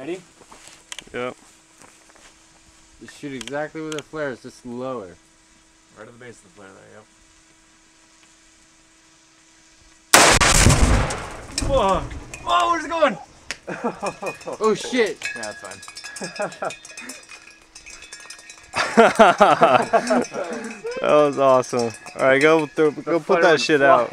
Ready? Yep. Just shoot exactly where the flare is, just lower. Right at the base of the flare there, yep. Whoa! Oh, where's it going? Oh shit! Yeah, that's fine. That was awesome. All right, go put that shit out.